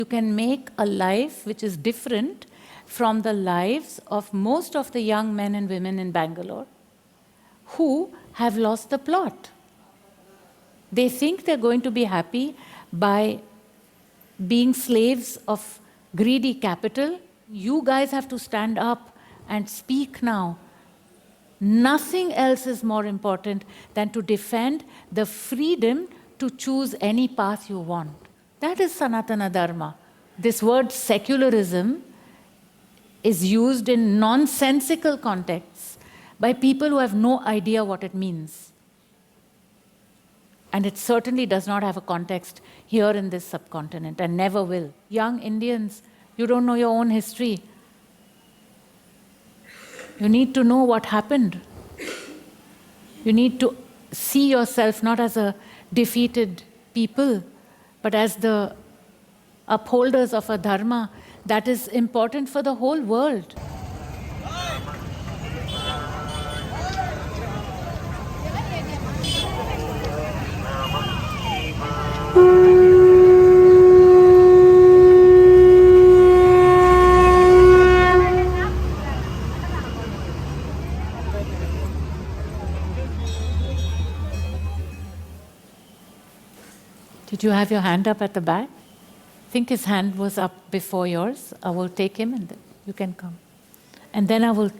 You can make a life which is different from the lives of most of the young men and women in Bangalore who have lost the plot. They think they're going to be happy by being slaves of greedy capital. You guys have to stand up and speak now. Nothing else is more important than to defend the freedom to choose any path you want. That is Sanatana Dharma. This word secularism is used in nonsensical contexts by people who have no idea what it means. And it certainly does not have a context here in this subcontinent and never will. Young Indians, you don't know your own history. You need to know what happened. You need to see yourself not as a defeated people, but as the upholders of a dharma that is important for the whole world. Did you have your hand up at the back? I think his hand was up before yours. I will take him and then you can come. And then I will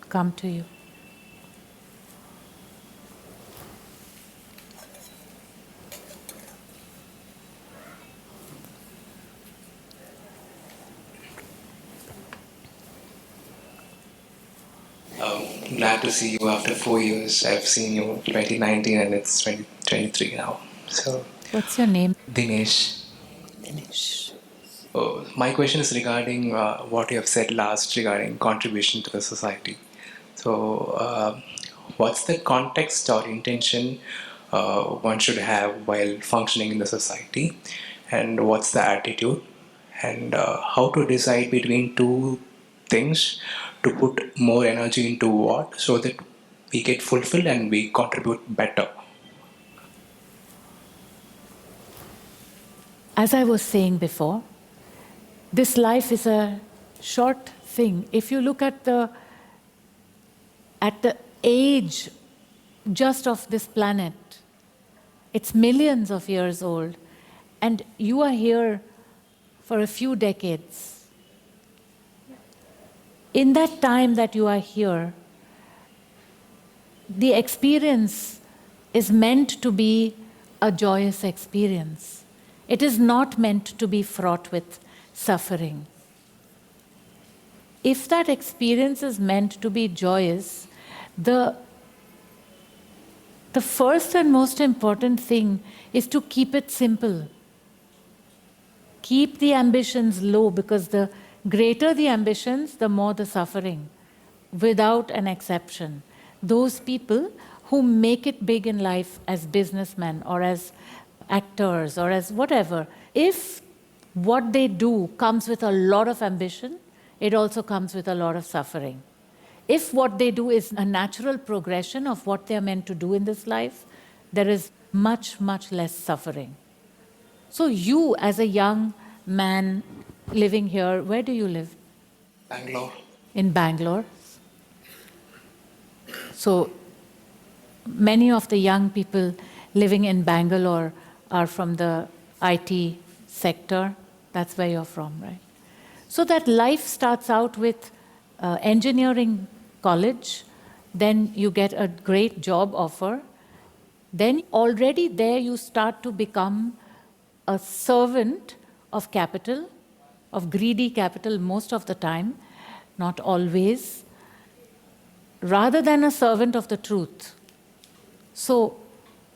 come to you. Glad to see you after 4 years. I've seen you in 2019 and it's 2023 now. So, what's your name? Dinesh. Dinesh. My question is regarding what you have said last regarding contribution to the society. So, what's the context or intention one should have while functioning in the society? And what's the attitude? And how to decide between two things to put more energy into what so that we get fulfilled and we contribute better? As I was saying before, this life is a short thing. If you look at the age just of this planet, it's millions of years old, and you are here for a few decades. In that time that you are here, the experience is meant to be a joyous experience. It is not meant to be fraught with suffering. If that experience is meant to be joyous, the first and most important thing is to keep it simple. Keep the ambitions low, because the greater the ambitions, the more the suffering, without an exception. Those people who make it big in life as businessmen or as actors or as whatever, if what they do comes with a lot of ambition, it also comes with a lot of suffering. If what they do is a natural progression of what they are meant to do in this life, there is much, much less suffering. So you, as a young man living here, where do you live? Bangalore. In Bangalore. So many of the young people living in Bangalore are from the IT sector. That's where you're from, right? So that life starts out with engineering college, then you get a great job offer, then already there you start to become a servant of capital, of greedy capital most of the time, not always, rather than a servant of the truth. So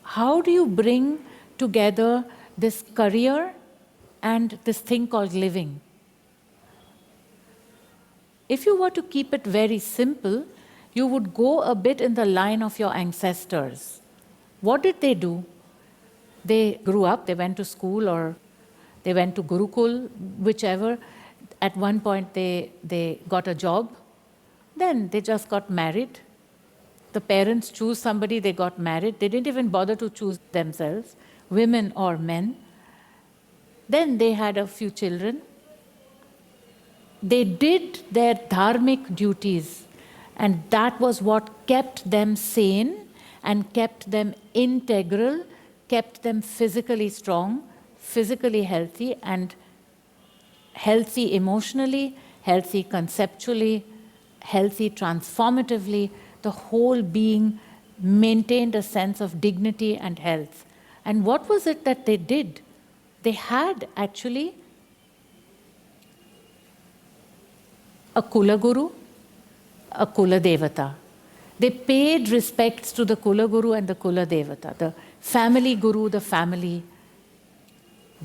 how do you bring together this career and this thing called living? If you were to keep it very simple, you would go a bit in the line of your ancestors. What did they do? They grew up, they went to school, or they went to Gurukul, whichever. At one point they got a job. Then they just got married. The parents choose somebody, they got married. They didn't even bother to choose themselves, women or men. Then they had a few children. They did their dharmic duties, and that was what kept them sane and kept them integral, kept them physically strong, physically healthy, and healthy emotionally, healthy conceptually, healthy transformatively. The whole being maintained a sense of dignity and health. And what was it that they did? They had actually a Kula Guru, a Kula Devata. They paid respects to the Kula Guru and the Kula Devata, the family Guru, the family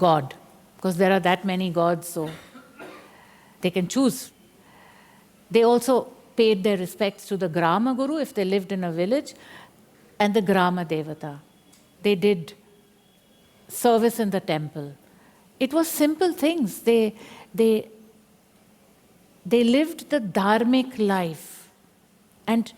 God, because there are that many gods, so they can choose. They also paid their respects to the Grama Guru if they lived in a village, and the Grama Devata. They did service in the temple. It was simple things. They lived the dharmic life. And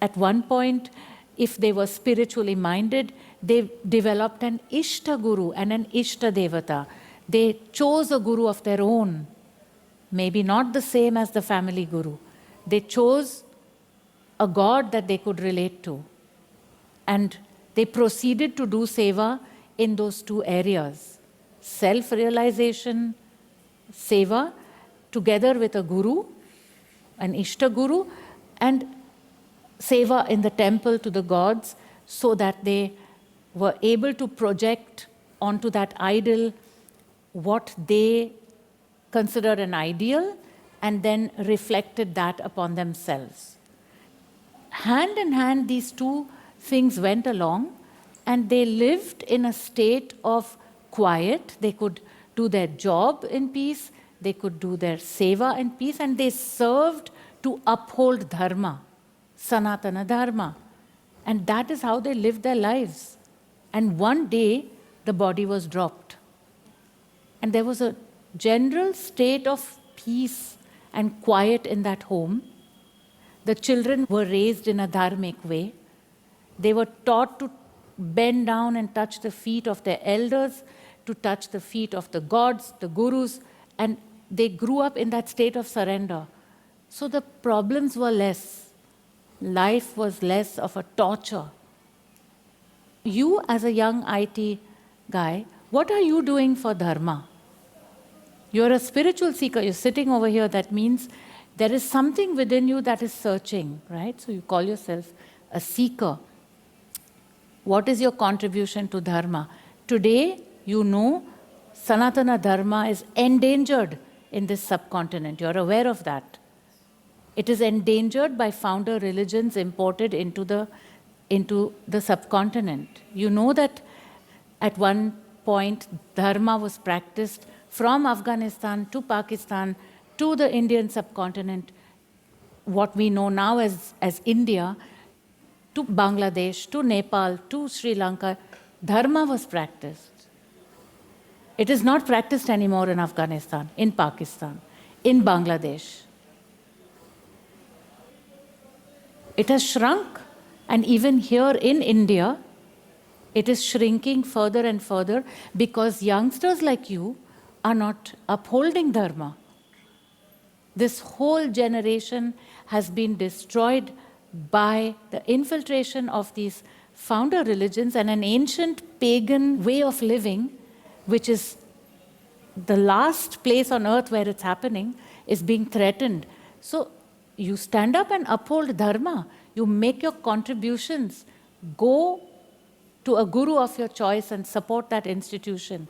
at one point, if they were spiritually minded, they developed an Ishta Guru and an Ishta Devata. They chose a Guru of their own, maybe not the same as the family Guru. They chose a God that they could relate to. And they proceeded to do seva in those two areas. Self-realization, seva, together with a Guru, an Ishta Guru, and seva in the temple to the gods, so that they were able to project onto that idol what they considered an ideal, and then reflected that upon themselves. Hand in hand, these two things went along, and they lived in a state of quiet. They could do their job in peace, they could do their seva in peace, and they served to uphold Dharma, Sanatana Dharma. And that is how they lived their lives. And one day, the body was dropped. And there was a general state of peace and quiet in that home. The children were raised in a dharmic way. They were taught to bend down and touch the feet of their elders, to touch the feet of the gods, the gurus, and they grew up in that state of surrender. So the problems were less. Life was less of a torture. You, as a young IT guy, what are you doing for Dharma? You're a spiritual seeker. You're sitting over here. That means there is something within you that is searching, right? So you call yourself a seeker. What is your contribution to Dharma? Today, you know Sanatana Dharma is endangered in this subcontinent. You're aware of that. It is endangered by founder religions imported into the subcontinent. You know that at one point, Dharma was practiced from Afghanistan to Pakistan to the Indian subcontinent, what we know now as India, to Bangladesh, to Nepal, to Sri Lanka. Dharma was practiced. It is not practiced anymore in Afghanistan, in Pakistan, in Bangladesh. It has shrunk, and even here in India, it is shrinking further and further because youngsters like you are not upholding Dharma. This whole generation has been destroyed by the infiltration of these founder religions and an ancient pagan way of living, which is the last place on earth where it's happening, is being threatened. So you stand up and uphold Dharma. You make your contributions. Go to a guru of your choice and support that institution.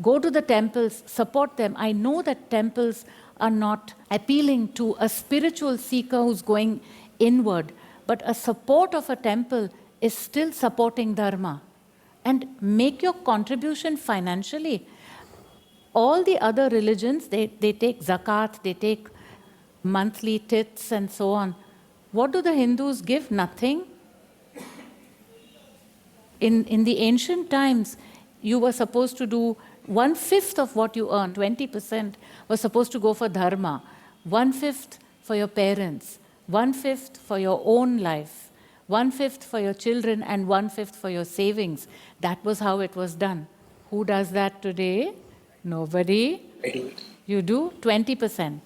Go to the temples, support them. I know that temples are not appealing to a spiritual seeker who's going inward, but a support of a temple is still supporting Dharma. And make your contribution financially. All the other religions, they take zakat, they take monthly tithes and so on. What do the Hindus give? Nothing. In the ancient times, you were supposed to do 1/5 of what you earn, 20%, was supposed to go for Dharma, 1/5 for your parents, 1/5 for your own life, 1/5 for your children, and 1/5 for your savings. That was how it was done. Who does that today? Nobody. I do it. You do 20%.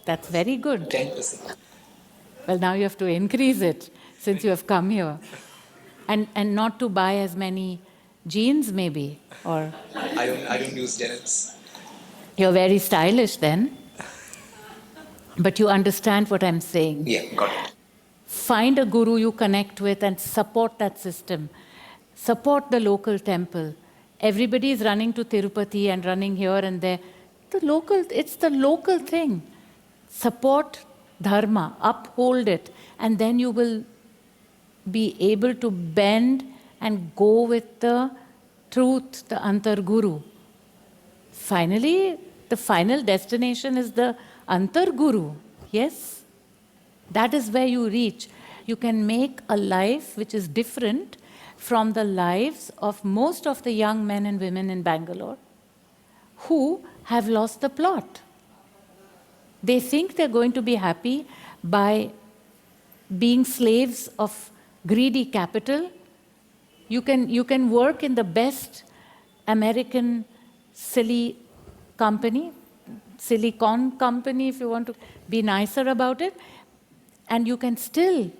That's very good. 10%. Well, now you have to increase it since you have come here. And not to buy as many jeans, maybe. Or I don't use denims. you're very stylish then. But you understand what I'm saying. Yeah, got it. Find a guru you connect with and support that system. Support the local temple. Everybody is running to Tirupati and running here and there. It's the local thing. Support dharma, uphold it, and then you will be able to bend and go with the truth, the Antar Guru. Finally, the final destination is the Antar Guru. Yes? That is where you reach. You can make a life which is different from the lives of most of the young men and women in Bangalore who have lost the plot. They think they're going to be happy by being slaves of greedy capital. You can work in the best American Silicon company, if you want to be nicer about it, and you can still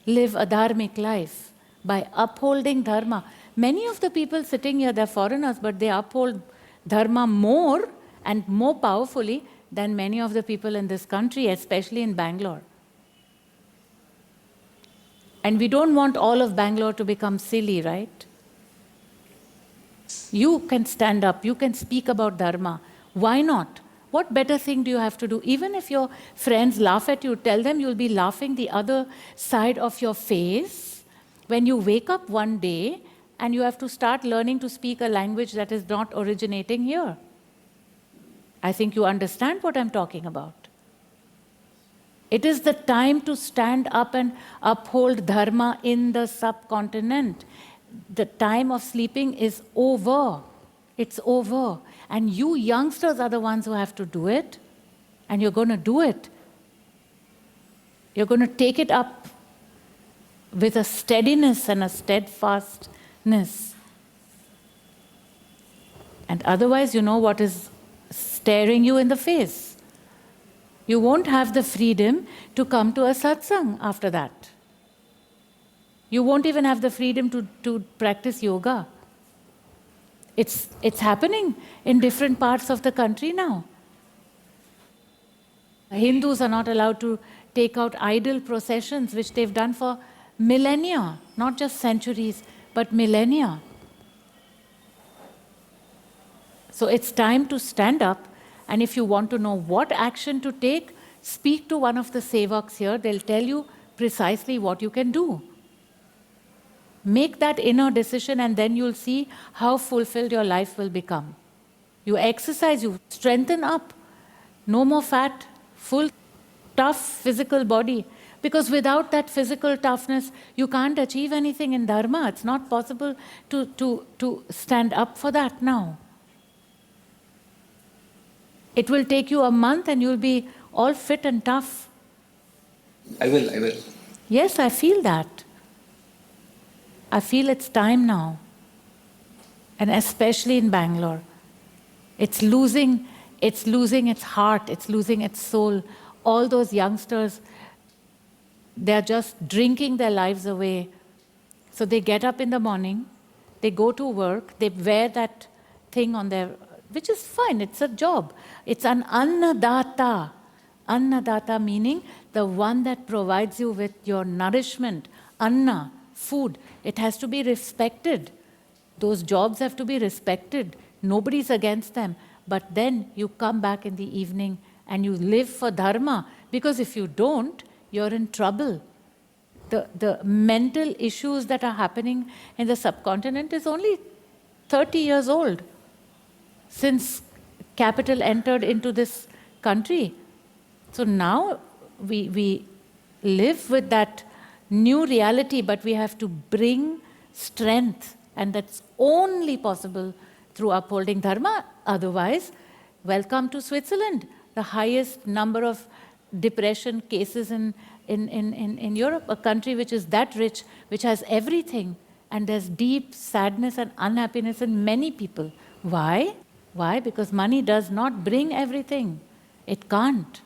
live a dharmic life by upholding dharma. Many of the people sitting here, they're foreigners, but they uphold dharma more and more powerfully than many of the people in this country, especially in Bangalore. And we don't want all of Bangalore to become silly, right? You can stand up, you can speak about dharma. Why not? What better thing do you have to do? Even if your friends laugh at you, tell them you'll be laughing the other side of your face when you wake up one day and you have to start learning to speak a language that is not originating here. I think you understand what I'm talking about. It is the time to stand up and uphold dharma in the subcontinent. The time of sleeping is over. It's over. And you youngsters are the ones who have to do it. And you're going to do it. You're going to take it up with a steadiness and a steadfastness. And otherwise, you know what is staring you in the face. You won't have the freedom to come to a satsang after that. You won't even have the freedom to practice yoga. It's happening in different parts of the country now. Hindus are not allowed to take out idol processions, which they've done for millennia, not just centuries, but millennia. So it's time to stand up, and if you want to know what action to take, speak to one of the sevaks here. They'll tell you precisely what you can do. Make that inner decision, and then you'll see how fulfilled your life will become. You exercise, you strengthen up. No more fat, full, tough physical body. Because without that physical toughness, you can't achieve anything in Dharma. It's not possible to stand up for that now. It will take you a month and you'll be all fit and tough. I will. Yes, I feel that. I feel it's time now. And especially in Bangalore. It's losing its heart, it's losing its soul. All those youngsters, they're just drinking their lives away. So they get up in the morning, they go to work, they wear that thing on their, which is fine, it's a job. It's an annadata. Annadata meaning the one that provides you with your nourishment, anna, food. It has to be respected. Those jobs have to be respected. Nobody's against them. But then you come back in the evening and you live for dharma. Because if you don't, you're in trouble. The mental issues that are happening in the subcontinent is only 30 years old since capital entered into this country. So now we live with that new reality, but we have to bring strength, and that's only possible through upholding dharma. Otherwise, welcome to Switzerland, the highest number of depression cases in Europe, a country which is that rich, which has everything, And there's deep sadness and unhappiness in many people. Why? Why? Because money does not bring everything. It can't.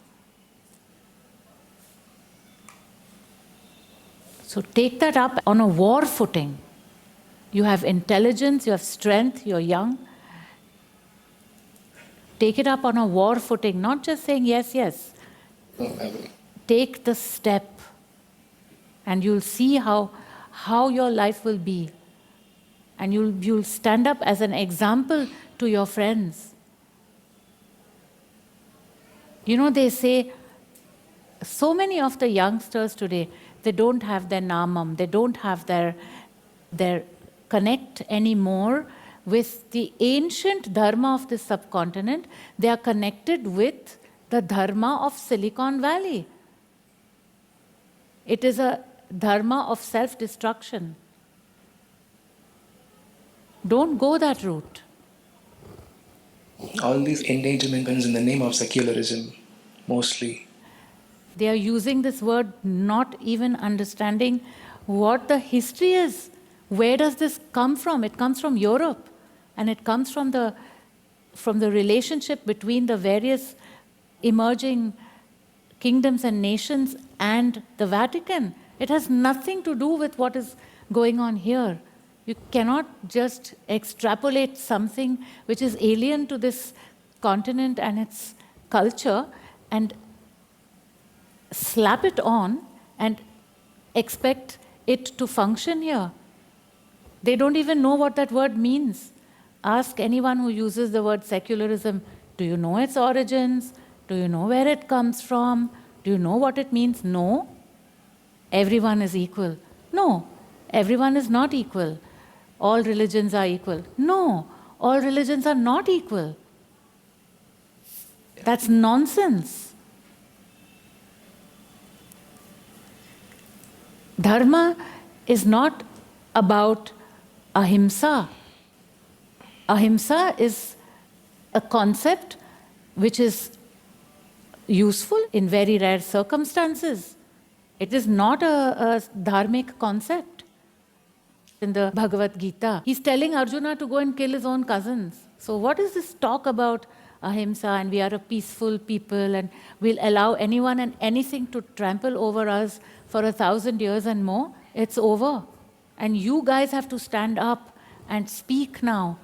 So take that up on a war footing. You have intelligence, you have strength, you're young. Take it up on a war footing, not just saying yes, yes. Take the step, and you'll see how your life will be. And you'll stand up as an example to your friends. You know, they say, so many of the youngsters today, they don't have their namam, they don't have their connect anymore with the ancient dharma of this subcontinent. They are connected with the dharma of Silicon Valley. It is a dharma of self-destruction. Don't go that route. All these endangerments in the name of secularism, mostly. They are using this word not even understanding what the history is. Where does this come from? It comes from Europe, and it comes from the relationship between the various emerging kingdoms and nations and the Vatican. It has nothing to do with what is going on here. You cannot just extrapolate something which is alien to this continent and its culture and slap it on and expect it to function here. They don't even know what that word means. Ask anyone who uses the word secularism, do you know its origins? Do you know where it comes from? Do you know what it means? No. Everyone is equal. No. Everyone is not equal. All religions are equal. No. All religions are not equal. That's nonsense. Dharma is not about ahimsa. Ahimsa is a concept which is useful in very rare circumstances. It is not a dharmic concept. In the Bhagavad Gita, he's telling Arjuna to go and kill his own cousins. So what is this talk about ahimsa and we are a peaceful people and we'll allow anyone and anything to trample over us for 1,000 years and more? It's over. And you guys have to stand up and speak now.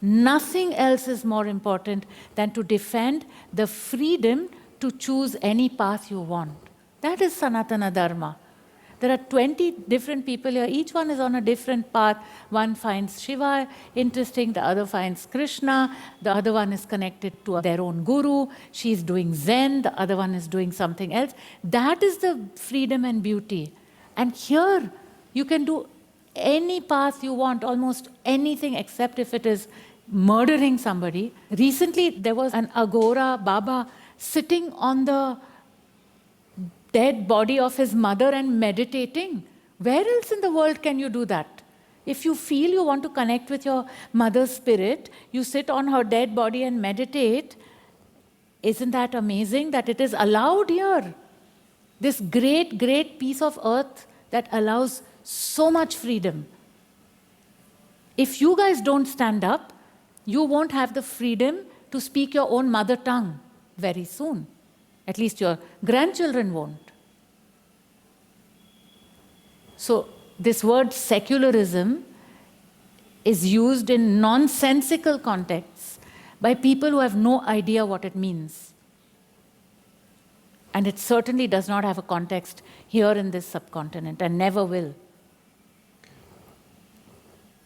Nothing else is more important than to defend the freedom to choose any path you want. That is Sanatana Dharma. There are 20 different people here. Each one is on a different path. One finds Shiva interesting, the other finds Krishna, the other one is connected to their own guru, she's doing Zen, the other one is doing something else. That is the freedom and beauty. And here, you can do any path you want, almost anything except if it is murdering somebody. Recently, there was an Agora Baba sitting on the dead body of his mother and meditating. Where else in the world can you do that? If you feel you want to connect with your mother's spirit, you sit on her dead body and meditate. Isn't that amazing that it is allowed here? This great, great piece of earth that allows so much freedom. If you guys don't stand up, you won't have the freedom to speak your own mother tongue very soon. At least your grandchildren won't. So this word secularism is used in nonsensical contexts by people who have no idea what it means. And it certainly does not have a context here in this subcontinent and never will.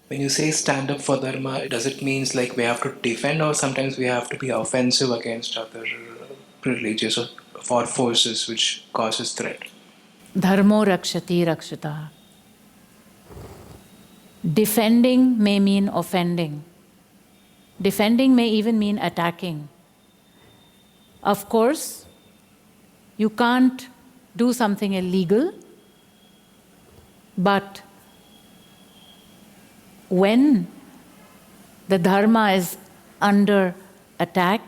When you say stand up for Dharma, does it mean like we have to defend or sometimes we have to be offensive against other religious or forces which causes threat? Dharmo rakshati rakshita. Defending may mean offending. Defending may even mean attacking. Of course, you can't do something illegal, but when the dharma is under attack,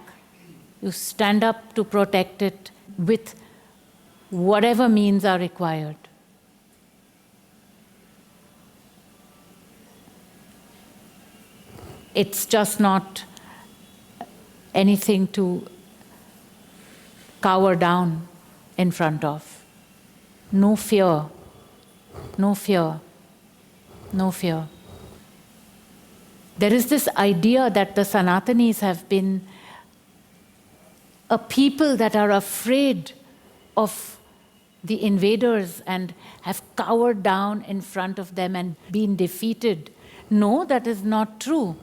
you stand up to protect it with whatever means are required. It's just not anything to cower down in front of. No fear, no fear, no fear. There is this idea that the Sanatanis have been a people that are afraid of the invaders and have cowered down in front of them and been defeated. No, that is not true.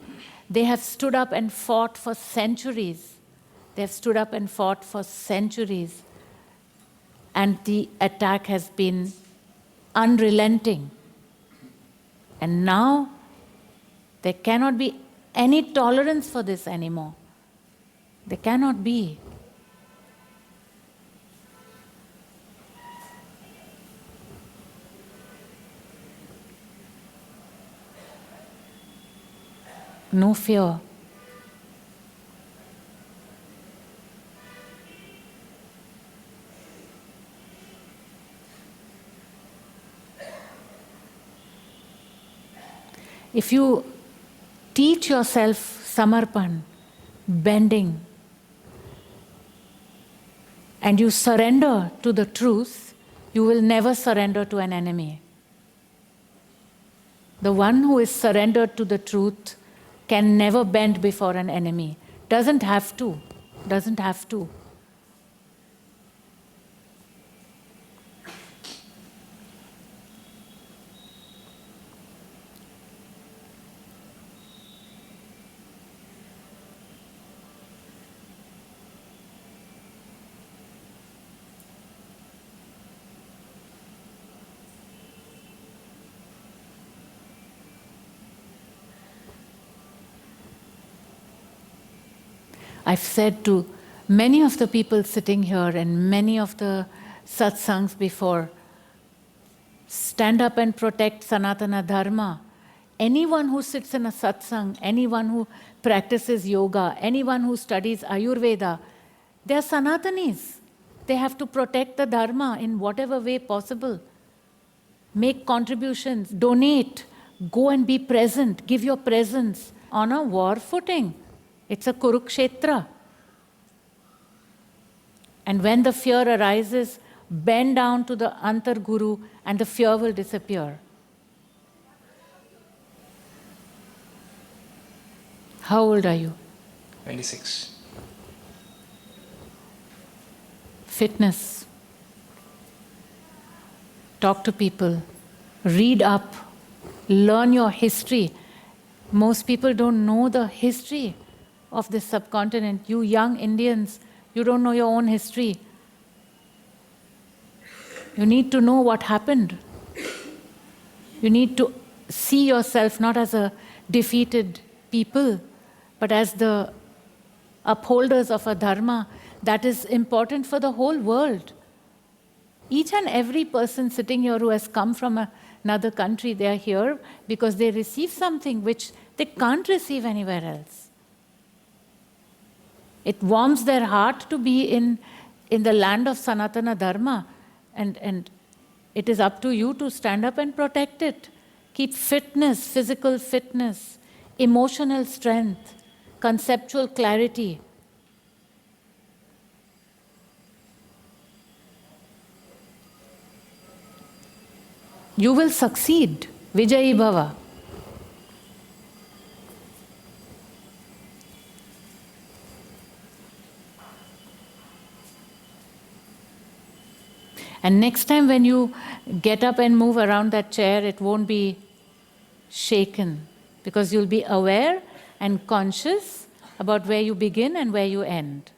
They have stood up and fought for centuries. They have stood up and fought for centuries. And the attack has been unrelenting. And now there cannot be any tolerance for this anymore. There cannot be. No fear. If you teach yourself samarpan, bending, and you surrender to the truth, you will never surrender to an enemy. The one who is surrendered to the truth can never bend before an enemy. Doesn't have to. Doesn't have to. I've said to many of the people sitting here and many of the satsangs before, stand up and protect Sanatana Dharma. Anyone who sits in a satsang, anyone who practices yoga, anyone who studies Ayurveda, they are Sanatanis. They have to protect the Dharma in whatever way possible. Make contributions, donate, go and be present, give your presence on a war footing. It's a Kurukshetra. And when the fear arises, bend down to the Antar Guru and the fear will disappear. How old are you? 26. Fitness. Talk to people. Read up. Learn your history. Most people don't know the history of this subcontinent. You young Indians, you don't know your own history. You need to know what happened. You need to see yourself not as a defeated people, but as the upholders of a dharma that is important for the whole world. Each and every person sitting here who has come from another country, they are here because they receive something which they can't receive anywhere else. It warms their heart to be in the land of Sanatana Dharma, and it is up to you to stand up and protect it. Keep fitness, physical fitness, emotional strength, conceptual clarity. You will succeed. Vijayi Bhava. And next time when you get up and move around that chair, it won't be shaken because you'll be aware and conscious about where you begin and where you end.